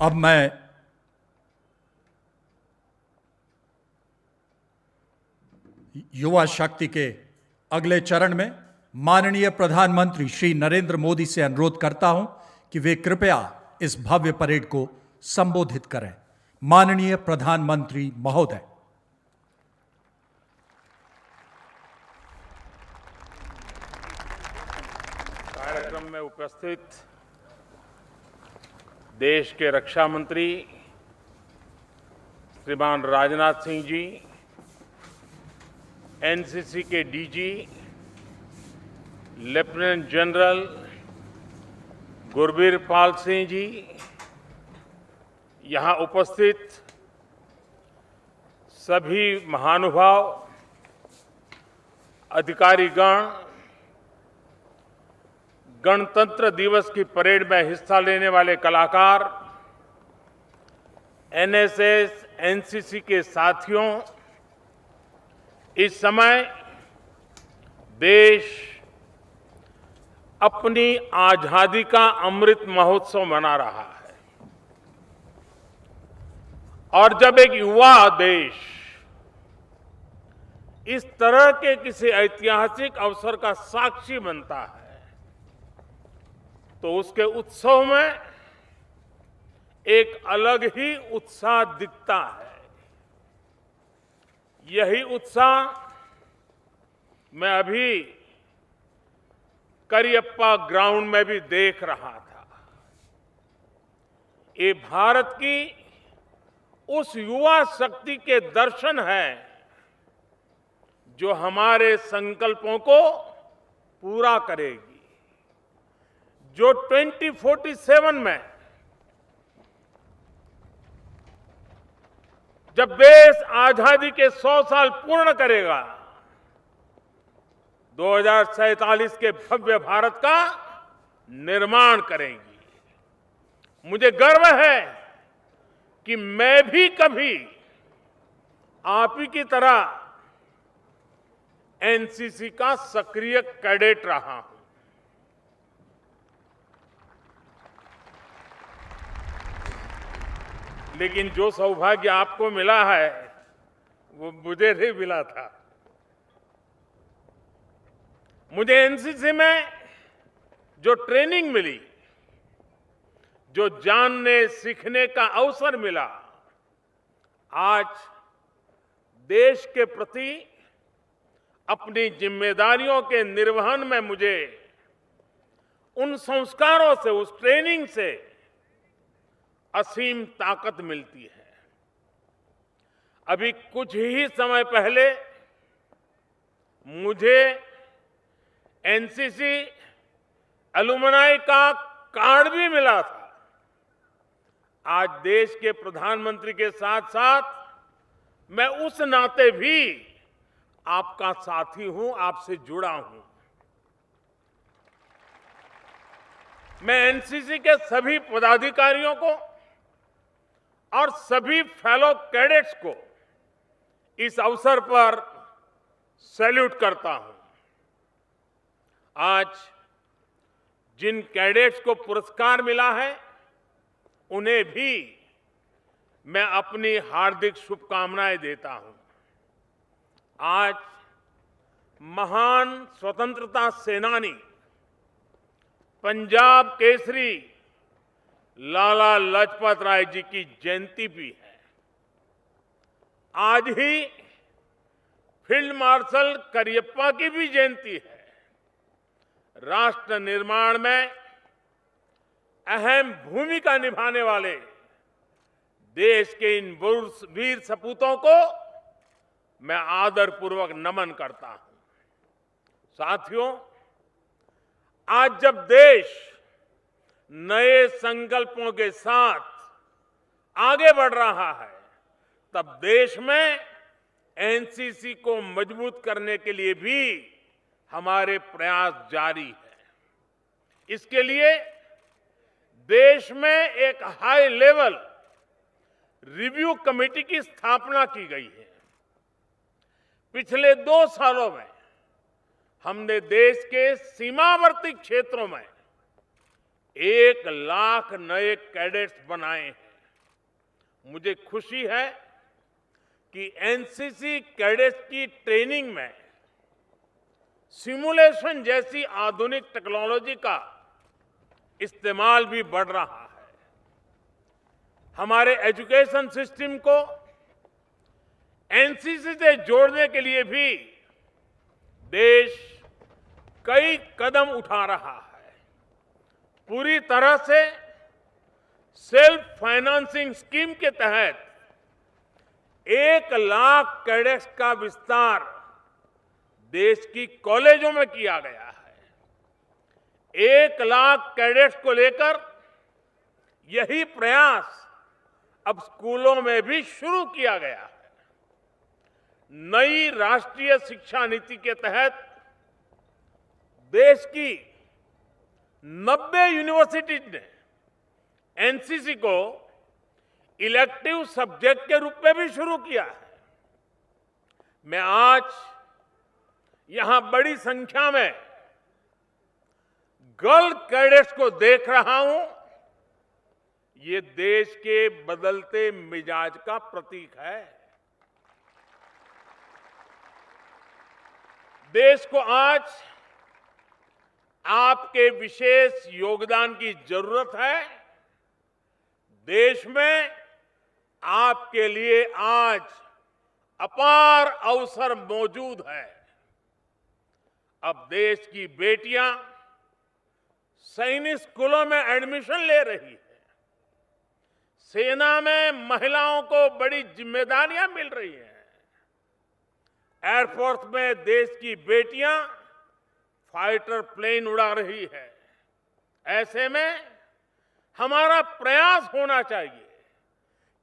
अब मैं युवा शक्ति के अगले चरण में माननीय प्रधानमंत्री श्री नरेंद्र मोदी से अनुरोध करता हूं कि वे कृपया इस भव्य परेड को संबोधित करें। माननीय प्रधानमंत्री महोदय। कार्यक्रम में उपस्थित देश के रक्षा मंत्री श्रीमान राजनाथ सिंह जी, एनसीसी के DG lieutenant general Gurbir Pal Singh ji, यहाँ उपस्थित सभी महानुभाव, अधिकारीगण, गणतंत्र दिवस की परेड में हिस्सा लेने वाले कलाकार, एनएसएस, एनसीसी के साथियों, इस समय देश अपनी आजादी का अमृत महोत्सव मना रहा है और जब एक युवा देश इस तरह के किसी ऐतिहासिक अवसर का साक्षी बनता है तो उसके उत्सव में एक अलग ही उत्साह दिखता है। यही उत्साह मैं अभी करियप्पा ग्राउंड में भी देख रहा था। ये भारत की उस युवा शक्ति के दर्शन हैं जो हमारे संकल्पों को पूरा करेगी, जो 2047 में जब देश आजादी के 100 साल पूर्ण करेगा, 2047 के भव्य भारत का निर्माण करेंगी। मुझे गर्व है कि मैं भी कभी आप ही की तरह एनसीसी का सक्रिय कैडेट रहा हूं। लेकिन जो सौभाग्य आपको मिला है वो मुझे नहीं मिला था। मुझे एनसीसी में जो ट्रेनिंग मिली, जो जानने सीखने का अवसर मिला, आज देश के प्रति अपनी जिम्मेदारियों के निर्वहन में मुझे उन संस्कारों से, उस ट्रेनिंग से असीम ताकत मिलती है। अभी कुछ ही समय पहले मुझे एनसीसी एलुमनाई का कार्ड भी मिला था। आज देश के प्रधानमंत्री के साथ साथ मैं उस नाते भी आपका साथी हूं, आपसे जुड़ा हूं। मैं एनसीसी के सभी पदाधिकारियों को और सभी फेलो कैडेट्स को इस अवसर पर सैल्यूट करता हूं। आज जिन कैडेट्स को पुरस्कार मिला है उन्हें भी मैं अपनी हार्दिक शुभकामनाएं देता हूं। आज महान स्वतंत्रता सेनानी, पंजाब केसरी लाला लाजपत राय जी की जयंती भी है। आज ही फील्ड मार्शल करियप्पा की भी जयंती है। राष्ट्र निर्माण में अहम भूमिका निभाने वाले देश के इन वीर सपूतों को मैं आदरपूर्वक नमन करता हूं। साथियों, आज जब देश नए संकल्पों के साथ आगे बढ़ रहा है, तब देश में एनसीसी को मजबूत करने के लिए भी हमारे प्रयास जारी है। इसके लिए देश में एक हाई लेवल रिव्यू कमेटी की स्थापना की गई है। पिछले 2 सालों में हमने देश के सीमावर्ती क्षेत्रों में 1 लाख नए कैडेट्स बनाए हैं। मुझे खुशी है कि एनसीसी कैडेट्स की ट्रेनिंग में सिमुलेशन जैसी आधुनिक टेक्नोलॉजी का इस्तेमाल भी बढ़ रहा है। हमारे एजुकेशन सिस्टम को एनसीसी से जोड़ने के लिए भी देश कई कदम उठा रहा है। पूरी तरह से सेल्फ फाइनेंसिंग स्कीम के तहत 1 लाख कैडेट्स का विस्तार देश की कॉलेजों में किया गया है। 1 लाख कैडेट्स को लेकर यही प्रयास अब स्कूलों में भी शुरू किया गया है। नई राष्ट्रीय शिक्षा नीति के तहत देश की 90 यूनिवर्सिटीज ने एनसीसी को इलेक्टिव सब्जेक्ट के रूप में भी शुरू किया है। मैं आज यहां बड़ी संख्या में गर्ल कैडेट्स को देख रहा हूं। ये देश के बदलते मिजाज का प्रतीक है। देश को आज आपके विशेष योगदान की जरूरत है। देश में आपके लिए आज अपार अवसर मौजूद है। अब देश की बेटियां सैनिक स्कूलों में एडमिशन ले रही है। सेना में महिलाओं को बड़ी जिम्मेदारियां मिल रही हैं। एयरफोर्स में देश की बेटियां फाइटर प्लेन उड़ा रही है। ऐसे में हमारा प्रयास होना चाहिए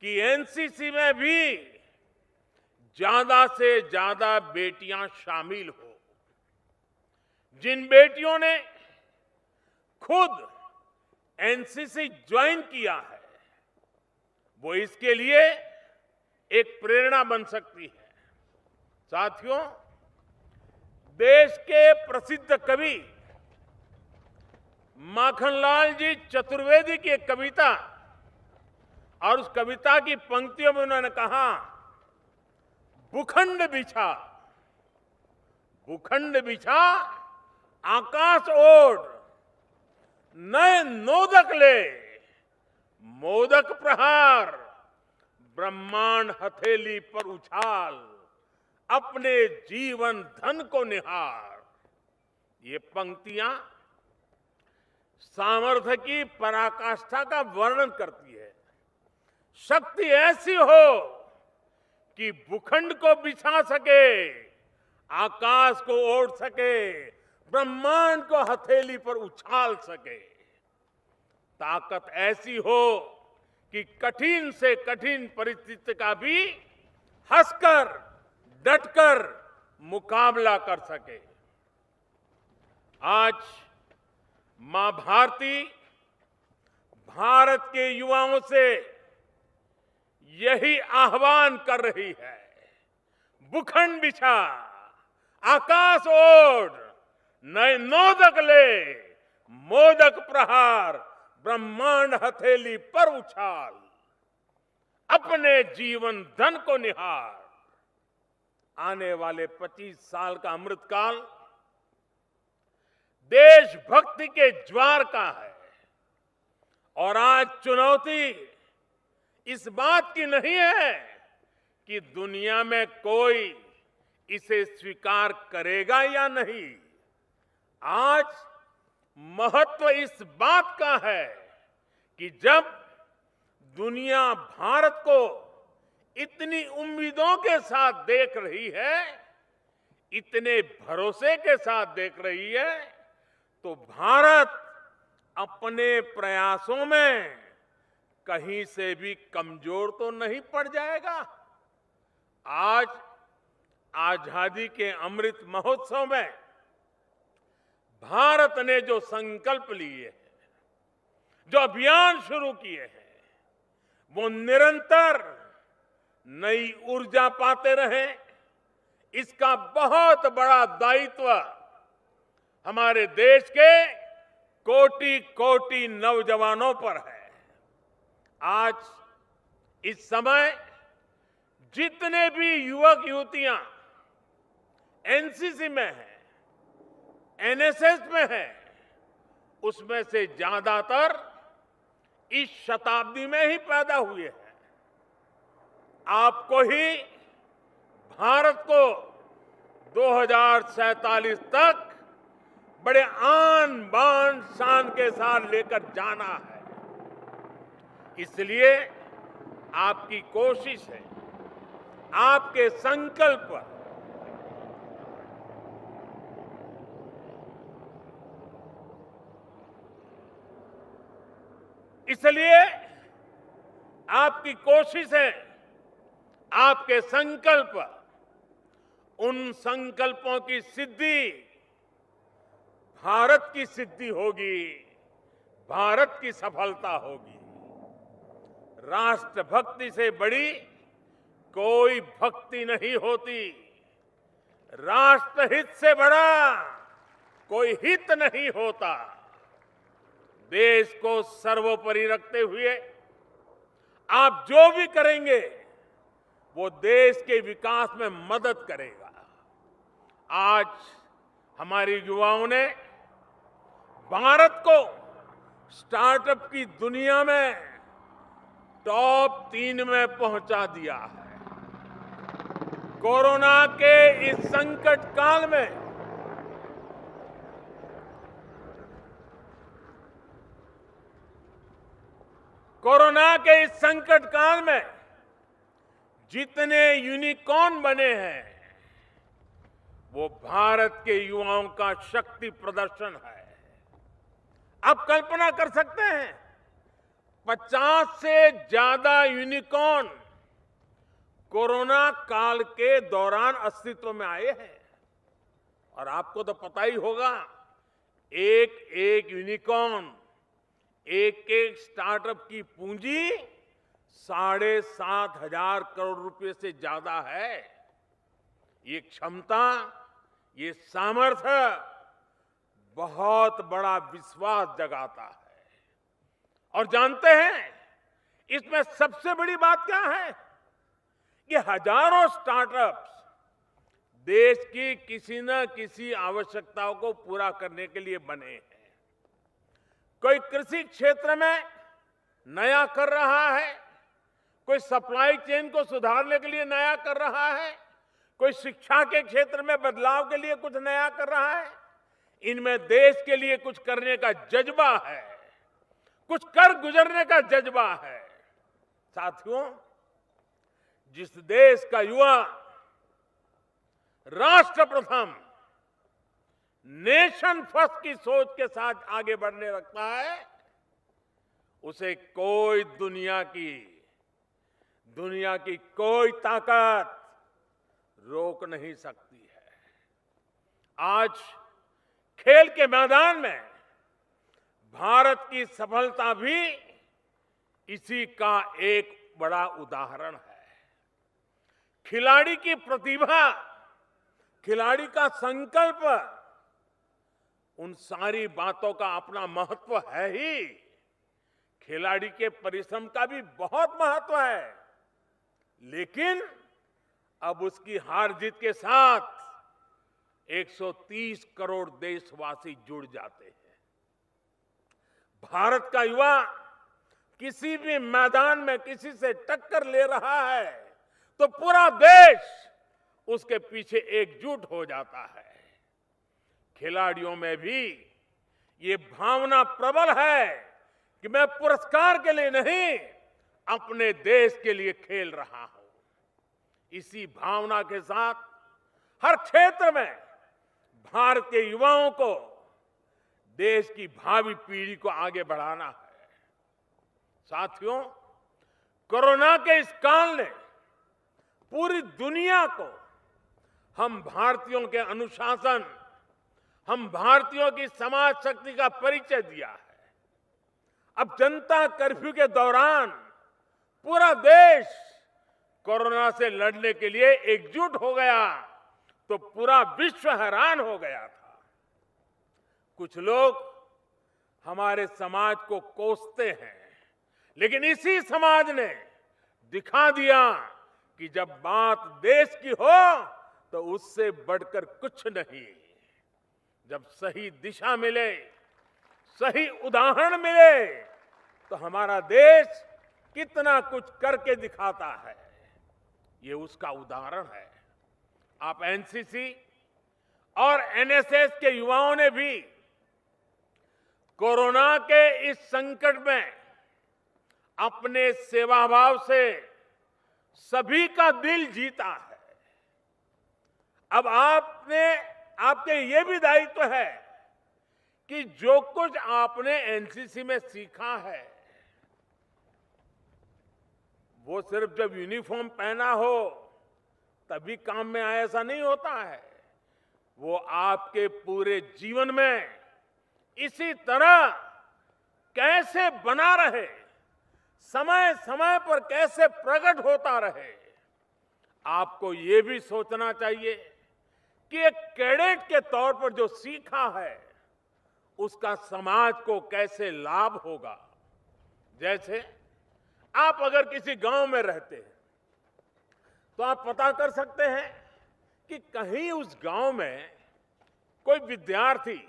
कि एनसीसी में भी ज्यादा से ज्यादा बेटियां शामिल हो। जिन बेटियों ने खुद एनसीसी ज्वाइन किया है, वो इसके लिए एक प्रेरणा बन सकती है। साथियों, देश के प्रसिद्ध कवि माखनलाल जी चतुर्वेदी की एक कविता, और उस कविता की पंक्तियों में उन्होंने कहा, भूखंड बिछा, भूखंड बिछा आकाश ओढ़, नए नोदक ले, मोदक प्रहार, ब्रह्मांड हथेली पर उछाल, अपने जीवन धन को निहार। ये पंक्तियां सामर्थ्य की पराकाष्ठा का वर्णन करती है। शक्ति ऐसी हो कि भूखंड को बिछा सके, आकाश को ओढ़ सके, ब्रह्मांड को हथेली पर उछाल सके। ताकत ऐसी हो कि कठिन से कठिन परिस्थिति का भी हंसकर, डटकर मुकाबला कर सके। आज मां भारती भारत के युवाओं से यही आह्वान कर रही है, भूखंड बिछा, आकाश ओढ़, नए नोदक ले, मोदक प्रहार, ब्रह्मांड हथेली पर उछाल, अपने जीवन धन को निहार। आने वाले 25 साल का अमृतकाल देशभक्ति के ज्वार का है। और आज चुनौती इस बात की नहीं है कि दुनिया में कोई इसे स्वीकार करेगा या नहीं। आज महत्व इस बात का है कि जब दुनिया भारत को इतनी उम्मीदों के साथ देख रही है, इतने भरोसे के साथ देख रही है, तो भारत अपने प्रयासों में कहीं से भी कमजोर तो नहीं पड़ जाएगा। आज आजादी के अमृत महोत्सव में भारत ने जो संकल्प लिए हैं, जो अभियान शुरू किए हैं, वो निरंतर नई ऊर्जा पाते रहें, इसका बहुत बड़ा दायित्व हमारे देश के कोटि कोटि नौजवानों पर है। आज इस समय जितने भी युवक युवतियां एनसीसी में हैं, एनएसएस में हैं, उसमें से ज्यादातर इस शताब्दी में ही पैदा हुए हैं। आपको ही भारत को 2047 तक बड़े आन बान शान के साथ लेकर जाना है। इसलिए आपकी कोशिश है, आपके संकल्प, इसलिए आपकी कोशिश है, आपके संकल्प, उन संकल्पों की सिद्धि भारत की सिद्धि होगी, भारत की सफलता होगी। राष्ट्रभक्ति से बड़ी कोई भक्ति नहीं होती, राष्ट्रहित से बड़ा कोई हित नहीं होता। देश को सर्वोपरि रखते हुए आप जो भी करेंगे वो देश के विकास में मदद करेगा। आज हमारे युवाओं ने भारत को स्टार्टअप की दुनिया में टॉप 3 में पहुंचा दिया है। कोरोना के इस संकट काल में जितने यूनिकॉर्न बने हैं वो भारत के युवाओं का शक्ति प्रदर्शन है। आप कल्पना कर सकते हैं 50 से ज्यादा यूनिकॉर्न कोरोना काल के दौरान अस्तित्व में आए हैं। और आपको तो पता ही होगा, एक एक यूनिकॉर्न, एक एक स्टार्टअप की पूंजी 7,500 करोड़ रुपए से ज्यादा है। ये क्षमता, ये सामर्थ्य बहुत बड़ा विश्वास जगाता है। और जानते हैं इसमें सबसे बड़ी बात क्या है कि हजारों स्टार्टअप्स देश की किसी न किसी आवश्यकताओं को पूरा करने के लिए बने हैं। कोई कृषि क्षेत्र में नया कर रहा है, कोई सप्लाई चेन को सुधारने के लिए नया कर रहा है, कोई शिक्षा के क्षेत्र में बदलाव के लिए कुछ नया कर रहा है। इनमें देश के लिए कुछ करने का जज्बा है, कुछ कर गुजरने का जज्बा है। साथियों, जिस देश का युवा राष्ट्र प्रथम, नेशन फर्स्ट की सोच के साथ आगे बढ़ने लगता है, उसे कोई दुनिया की कोई ताकत रोक नहीं सकती है। आज खेल के मैदान में भारत की सफलता भी इसी का एक बड़ा उदाहरण है। खिलाड़ी की प्रतिभा, खिलाड़ी का संकल्प, उन सारी बातों का अपना महत्व है ही। खिलाड़ी के परिश्रम का भी बहुत महत्व है, लेकिन अब उसकी हार जीत के साथ 130 करोड़ देशवासी जुड़ जाते हैं। भारत का युवा किसी भी मैदान में किसी से टक्कर ले रहा है तो पूरा देश उसके पीछे एकजुट हो जाता है। खिलाड़ियों में भी ये भावना प्रबल है कि मैं पुरस्कार के लिए नहीं, अपने देश के लिए खेल रहा हूं। इसी भावना के साथ हर क्षेत्र में भारत के युवाओं को, देश की भावी पीढ़ी को आगे बढ़ाना है। साथियों, कोरोना के इस काल ने पूरी दुनिया को हम भारतीयों के अनुशासन, हम भारतीयों की समाज शक्ति का परिचय दिया है। अब जनता कर्फ्यू के दौरान पूरा देश कोरोना से लड़ने के लिए एकजुट हो गया तो पूरा विश्व हैरान हो गया था। कुछ लोग हमारे समाज को कोसते हैं, लेकिन इसी समाज ने दिखा दिया कि जब बात देश की हो तो उससे बढ़कर कुछ नहीं। जब सही दिशा मिले, सही उदाहरण मिले, तो हमारा देश कितना कुछ करके दिखाता है। ये उसका उदाहरण है। आप एनसीसी और एनएसएस के युवाओं ने भी कोरोना के इस संकट में अपने सेवाभाव से सभी का दिल जीता है। अब आपके ये भी दायित्व है कि जो कुछ आपने एनसीसी में सीखा है वो सिर्फ जब यूनिफॉर्म पहना हो तभी काम में आए, ऐसा नहीं होता है। वो आपके पूरे जीवन में इसी तरह कैसे बना रहे, समय समय पर कैसे प्रकट होता रहे। आपको ये भी सोचना चाहिए कि एक कैडेट के तौर पर जो सीखा है उसका समाज को कैसे लाभ होगा। जैसे आप अगर किसी गांव में रहते हैं तो आप पता कर सकते हैं कि कहीं उस गांव में कोई विद्यार्थी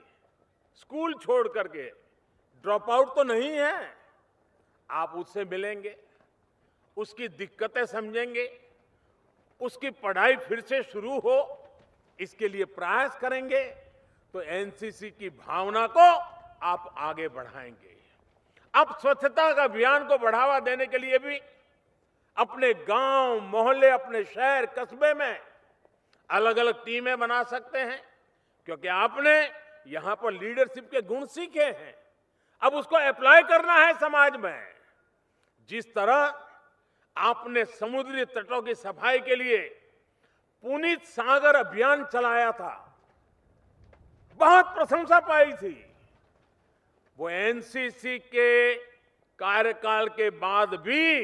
स्कूल छोड़ करके ड्रॉप आउट तो नहीं है। आप उससे मिलेंगे, उसकी दिक्कतें समझेंगे, उसकी पढ़ाई फिर से शुरू हो इसके लिए प्रयास करेंगे, तो एनसीसी की भावना को आप आगे बढ़ाएंगे। अब स्वच्छता का अभियान को बढ़ावा देने के लिए भी अपने गांव, मोहल्ले, अपने शहर, कस्बे में अलग अलग टीमें बना सकते हैं, क्योंकि आपने यहां पर लीडरशिप के गुण सीखे हैं। अब उसको अप्लाई करना है समाज में। जिस तरह आपने समुद्री तटों की सफाई के लिए पुनीत सागर अभियान चलाया था, बहुत प्रशंसा पाई थी। वो एनसीसी के कार्यकाल के बाद भी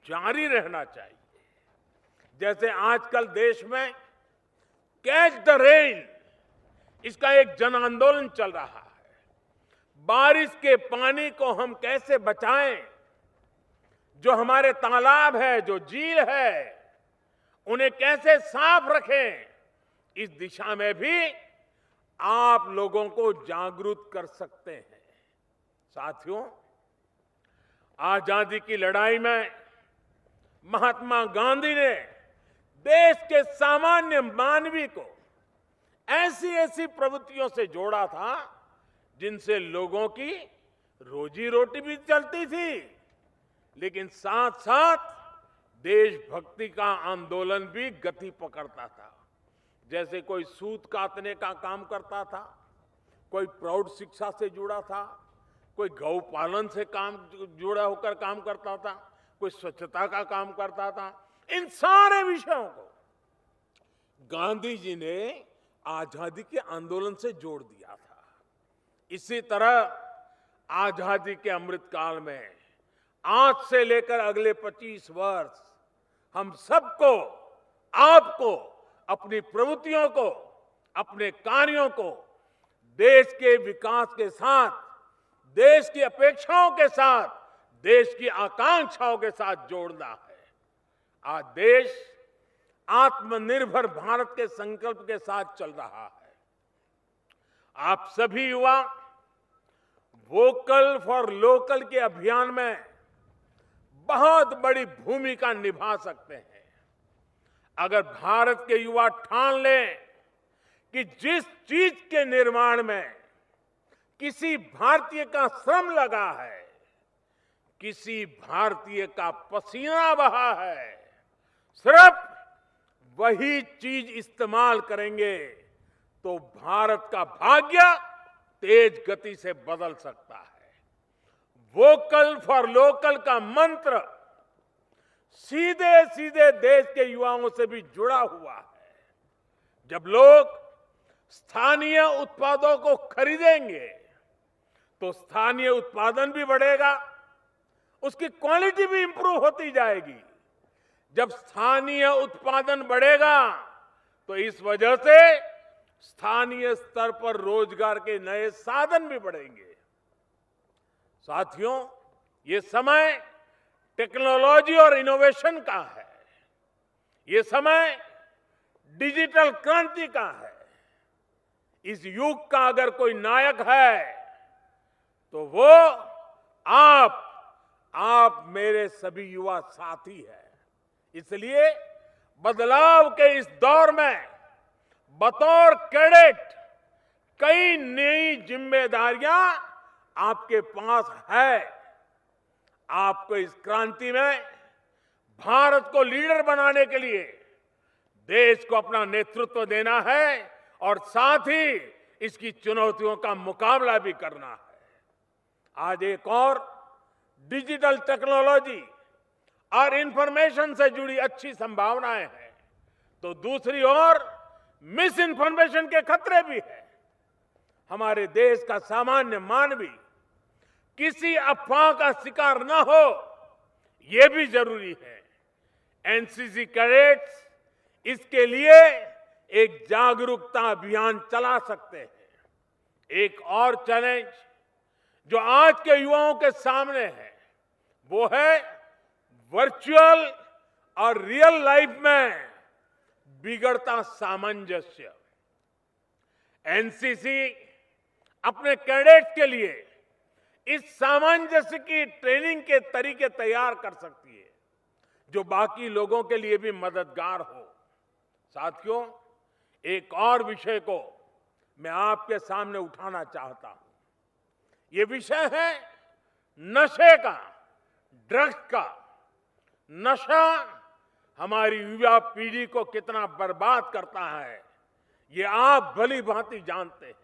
जारी रहना चाहिए। जैसे आजकल देश में कैच द रेन, इसका एक जन आंदोलन चल रहा है। बारिश के पानी को हम कैसे बचाएं, जो हमारे तालाब है, जो झील है, उन्हें कैसे साफ रखें, इस दिशा में भी आप लोगों को जागरूक कर सकते हैं। साथियों, आजादी की लड़ाई में महात्मा गांधी ने देश के सामान्य मानवी को ऐसी ऐसी प्रवृत्तियों से जोड़ा था जिनसे लोगों की रोजी रोटी भी चलती थी, लेकिन साथ साथ देशभक्ति का आंदोलन भी गति पकड़ता था। जैसे कोई सूत काटने का काम करता था, कोई प्रौढ़ शिक्षा से जुड़ा था, कोई गौ पालन से जुड़ा होकर काम करता था, कोई स्वच्छता का काम करता था। इन सारे विषयों को गांधी जी ने आजादी के आंदोलन से जोड़ दिया था। इसी तरह आजादी के अमृतकाल में आज से लेकर अगले 25 वर्ष हम सबको, आपको, अपनी प्रवृत्तियों को, अपने कार्यों को देश के विकास के साथ, देश की अपेक्षाओं के साथ, देश की आकांक्षाओं के साथ जोड़ना है। आज देश आत्मनिर्भर भारत के संकल्प के साथ चल रहा है। आप सभी युवा वोकल फॉर लोकल के अभियान में बहुत बड़ी भूमिका निभा सकते हैं। अगर भारत के युवा ठान लें कि जिस चीज के निर्माण में किसी भारतीय का श्रम लगा है, किसी भारतीय का पसीना बहा है, सिर्फ वही चीज इस्तेमाल करेंगे तो भारत का भाग्य तेज गति से बदल सकता है। वोकल फॉर लोकल का मंत्र सीधे सीधे देश के युवाओं से भी जुड़ा हुआ है। जब लोग स्थानीय उत्पादों को खरीदेंगे तो स्थानीय उत्पादन भी बढ़ेगा, उसकी क्वालिटी भी इंप्रूव होती जाएगी। जब स्थानीय उत्पादन बढ़ेगा तो इस वजह से स्थानीय स्तर पर रोजगार के नए साधन भी बढ़ेंगे। साथियों, ये समय टेक्नोलॉजी और इनोवेशन का है। ये समय डिजिटल क्रांति का है। इस युग का अगर कोई नायक है तो वो आप मेरे सभी युवा साथी हैं। इसलिए बदलाव के इस दौर में बतौर कैडेट कई नई जिम्मेदारियां आपके पास है। आपको इस क्रांति में भारत को लीडर बनाने के लिए देश को अपना नेतृत्व देना है और साथ ही इसकी चुनौतियों का मुकाबला भी करना है। आज एक और डिजिटल टेक्नोलॉजी और इंफॉर्मेशन से जुड़ी अच्छी संभावनाएं हैं, तो दूसरी ओर मिस इंफॉर्मेशन के खतरे भी हैं। हमारे देश का सामान्य मानवी किसी अफवाह का शिकार न हो, यह भी जरूरी है। एनसीसी कैडेट्स इसके लिए एक जागरूकता अभियान चला सकते हैं। एक और चैलेंज जो आज के युवाओं के सामने है वो है वर्चुअल और रियल लाइफ में बिगड़ता सामंजस्य। एनसीसी अपने कैडेट्स के लिए इस सामंजस्य की ट्रेनिंग के तरीके तैयार कर सकती है जो बाकी लोगों के लिए भी मददगार हो। साथियों, एक और विषय को मैं आपके सामने उठाना चाहता हूं। ये विषय है नशे का, ड्रग्स का। नशा हमारी युवा पीढ़ी को कितना बर्बाद करता है ये आप भली भांति जानते हैं।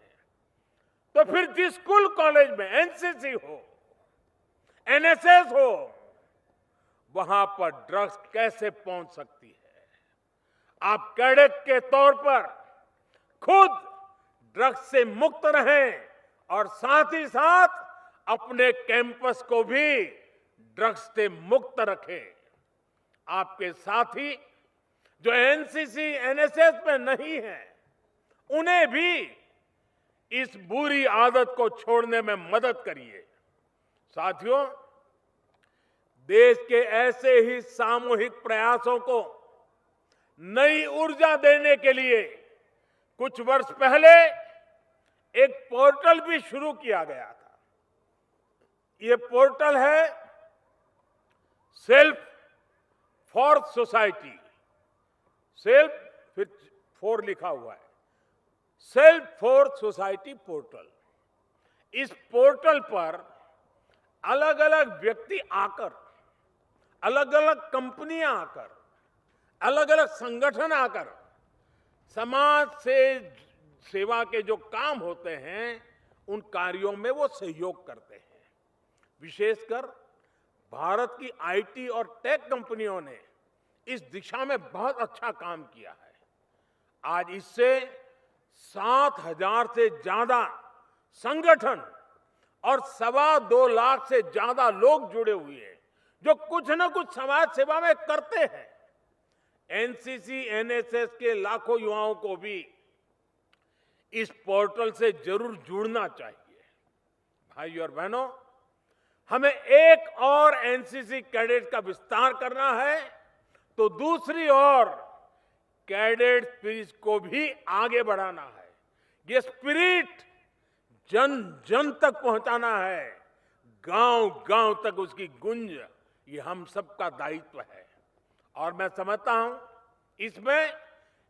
तो फिर जिस स्कूल कॉलेज में एनसीसी हो, एनएसएस हो, वहां पर ड्रग्स कैसे पहुंच सकती है? आप कैडेट के तौर पर खुद ड्रग्स से मुक्त रहें और साथ ही साथ अपने कैंपस को भी ड्रग्स से मुक्त रखें। आपके साथी जो एनसीसी, एनएसएस में नहीं है, उन्हें भी इस बुरी आदत को छोड़ने में मदद करिए। साथियों, देश के ऐसे ही सामूहिक प्रयासों को नई ऊर्जा देने के लिए कुछ वर्ष पहले एक पोर्टल भी शुरू किया गया था। ये पोर्टल है सेल्फ फॉर सोसाइटी। सेल्फ फिर 4 लिखा हुआ है, सेल्फ फॉर सोसाइटी पोर्टल। इस पोर्टल पर अलग अलग व्यक्ति आकर, अलग अलग कंपनियां आकर, अलग अलग संगठन आकर समाज से सेवा के जो काम होते हैं उन कार्यों में वो सहयोग करते हैं। विशेषकर भारत की आईटी और टेक कंपनियों ने इस दिशा में बहुत अच्छा काम किया है। आज इससे 7,000 से ज्यादा संगठन और 2.25 लाख से ज्यादा लोग जुड़े हुए हैं जो कुछ न कुछ समाज सेवा में करते हैं। एनसीसी, एनएसएस के लाखों युवाओं को भी इस पोर्टल से जरूर जुड़ना चाहिए। भाइयों और बहनों, हमें एक और एनसीसी कैडेट का विस्तार करना है, तो दूसरी ओर कैडेट स्पिरिट को भी आगे बढ़ाना है। ये स्पिरिट जन जन तक पहुंचाना है, गांव गांव तक उसकी गूंज, ये हम सबका दायित्व है। और मैं समझता हूं इसमें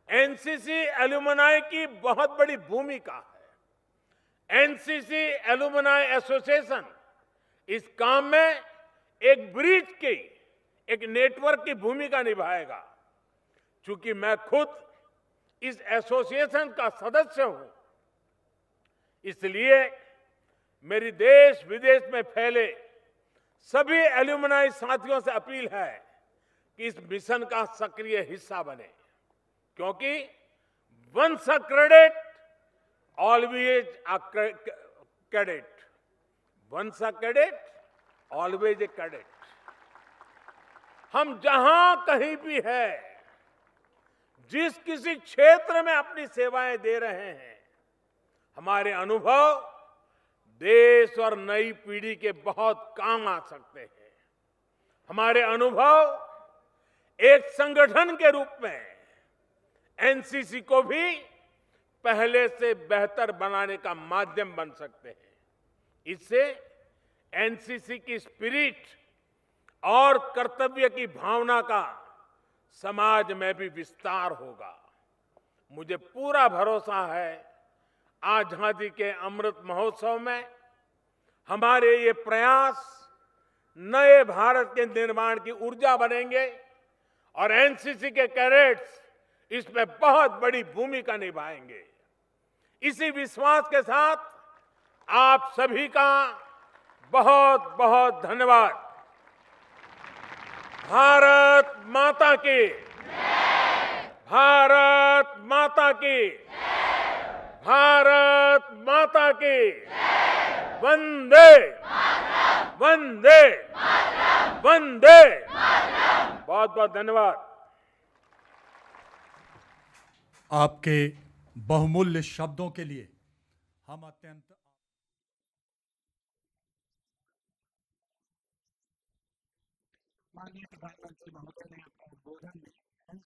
एनसीसी एलुमनाई की बहुत बड़ी भूमिका है। एनसीसी एलुमनाई एसोसिएशन इस काम में एक ब्रिज की, एक नेटवर्क की भूमिका निभाएगा। चूंकि मैं खुद इस एसोसिएशन का सदस्य हूं, इसलिए मेरी देश विदेश में फैले सभी एलुमनाई साथियों से अपील है कि इस मिशन का सक्रिय हिस्सा बने, क्योंकि once a cadet always a cadet, once a cadet always a cadet. हम जहां कहीं भी है, जिस किसी क्षेत्र में अपनी सेवाएं दे रहे हैं, हमारे अनुभव देश और नई पीढ़ी के बहुत काम आ सकते हैं। हमारे अनुभव एक संगठन के रूप में एनसीसी को भी पहले से बेहतर बनाने का माध्यम बन सकते हैं। इससे एनसीसी की स्पिरिट और कर्तव्य की भावना का समाज में भी विस्तार होगा। मुझे पूरा भरोसा है आजादी के अमृत महोत्सव में हमारे ये प्रयास नए भारत के निर्माण की ऊर्जा बनेंगे और एनसीसी के कैडेट्स इसमें बहुत बड़ी भूमिका निभाएंगे। इसी विश्वास के साथ आप सभी का बहुत बहुत धन्यवाद। भारत माता की, भारत माता की, भारत माता की, वंदे वंदे वंदे। बहुत बहुत धन्यवाद। आपके बहुमूल्य शब्दों के लिए हम अत्यंत माननीय प्रधानमंत्री महोदय ने अपने उद्बोधन में